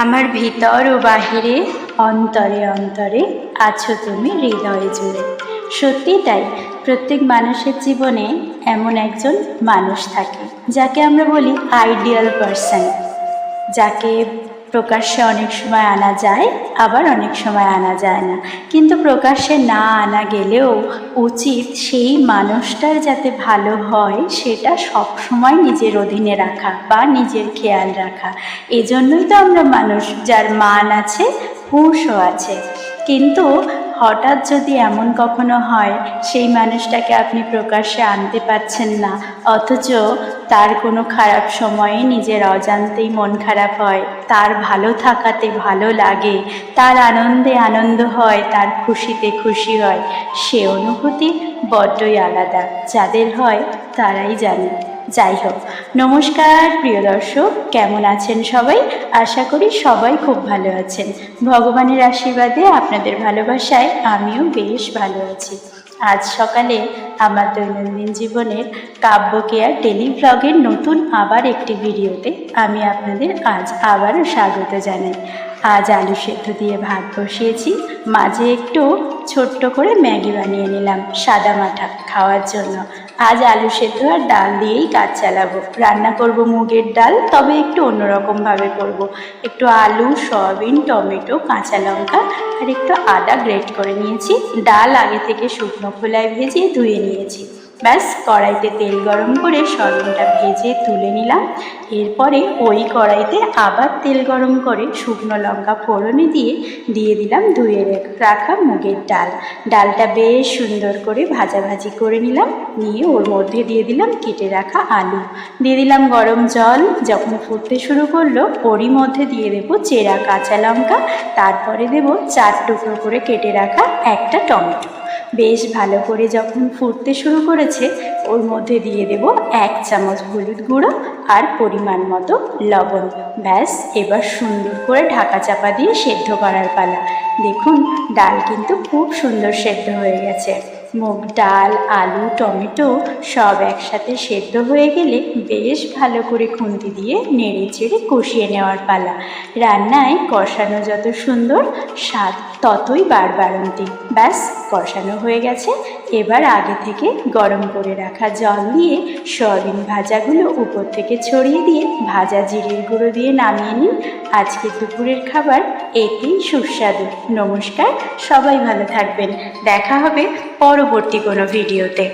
আমার ভিতর ও বাহিরে অন্তরে অন্তরে আছো তুমি হৃদয়ে জুড়ে। সত্যি তাই, প্রত্যেক মানুষের জীবনে এমন একজন মানুষ থাকে যাকে আমরা বলি আইডিয়াল পারসন, যাকে প্রকাশ্যে অনেক সময় আনা যায়, আবার অনেক সময় আনা যায় না। কিন্তু প্রকাশ্যে না আনা গেলেও উচিত সেই মানুষটার যাতে ভালো হয় সেটা সবসময় নিজের অধীনে রাখা বা নিজের খেয়াল রাখা। এজন্যই তো আমরা মানুষ, যার মান আছে, হুঁশও আছে। কিন্তু হঠাৎ যদি এমন কখনো হয় সেই মানুষটাকে আপনি প্রকাশ্যে আনতে পারছেন না, অথচ তার কোনো খারাপ সময়ে নিজের অজান্তেই মন খারাপ হয়, তার ভালো থাকাতে ভালো লাগে, তার আনন্দে আনন্দ হয়, তার খুশিতে খুশি হয়, সে অনুভূতি বড্ডই আলাদা। যাদের হয় তারাই জানে। যাই হোক, নমস্কার প্রিয় দর্শক, কেমন আছেন সবাই? আশা করি সবাই খুব ভালো আছেন। ভগবানের আশীর্বাদে, আপনাদের ভালোবাসায় আমিও বেশ ভালো আছি। আজ সকালে আমার দৈনন্দিন জীবনের কাব্য কেয়ার ডেলি ব্লগের নতুন আবার একটি ভিডিওতে আমি আপনাদের আজ আবারও স্বাগত জানাই। আজ আলু সেদ্ধ দিয়ে ভাত বসিয়েছি, মাঝে একটু ছোট্ট করে ম্যাগি বানিয়ে নিলাম সাদা মাঠা খাওয়ার জন্য। আজ আলু সেদ্ধ আর ডাল দিয়েই কাজ চালাবো। রান্না করব মুগের ডাল, তবে একটু অন্যরকমভাবে করব। একটু আলু, সয়াবিন, টমেটো, কাঁচা লঙ্কা আর একটু আদা গ্রেট করে নিয়েছি। ডাল আগে থেকে শুকনো খোলায় ভেজিয়ে ধুয়ে নিয়েছি। ব্যাস, কড়াইতে তেল গরম করে সয়াবিনটা ভেজে তুলে নিলাম। এরপরে ওই কড়াইতে আবার তেল গরম করে শুকনো লঙ্কা ফোড়নে দিয়ে দিলাম ধুয়ে রাখা মুগের ডাল। ডালটা বেশ সুন্দর করে ভাজাভাজি করে নিলাম, নিয়ে ওর মধ্যে দিয়ে দিলাম কেটে রাখা আলু, দিয়ে দিলাম গরম জল। যখন ফুটতে শুরু করলো ওরই মধ্যে দিয়ে দেবো চেরা কাঁচা লঙ্কা, তারপরে দেবো 4 টুকরো করে কেটে রাখা একটা টমেটো। বেশ ভালো করে যখন ফুটতে শুরু করেছে ওর মধ্যে দিয়ে দেব 1 চামচ হলুদ গুঁড়ো আর পরিমাণ মতো লবণ। ব্যাস, এবার সুন্দর করে ঢাকা চাপা দিয়ে সেদ্ধ করার পালা। দেখুন, ডাল কিন্তু খুব সুন্দর সেদ্ধ হয়ে গেছে। মুগ ডাল, আলু, টমেটো সব একসাথে সেদ্ধ হয়ে গেলে বেশ ভালো করে খুন্তি দিয়ে নেড়ে চেড়ে কষিয়ে নেওয়ার পালা। রান্নায় কষানো যত সুন্দর, স্বাদ ততই বাড়বাড়ন্তি। ব্যাস, কষানো হয়ে গেছে। এবার আগে থেকে গরম করে রাখা জল দিয়ে সয়াবিন ভাজাগুলো উপর থেকে ছড়িয়ে দিয়ে ভাজা জিরের গুঁড়ো দিয়ে নামিয়ে নিন। আজকে দুপুরের খাবার এতেই সুস্বাদু। নমস্কার, সবাই ভালো থাকবেন। দেখা হবে পরবর্তী কোনো ভিডিওতে।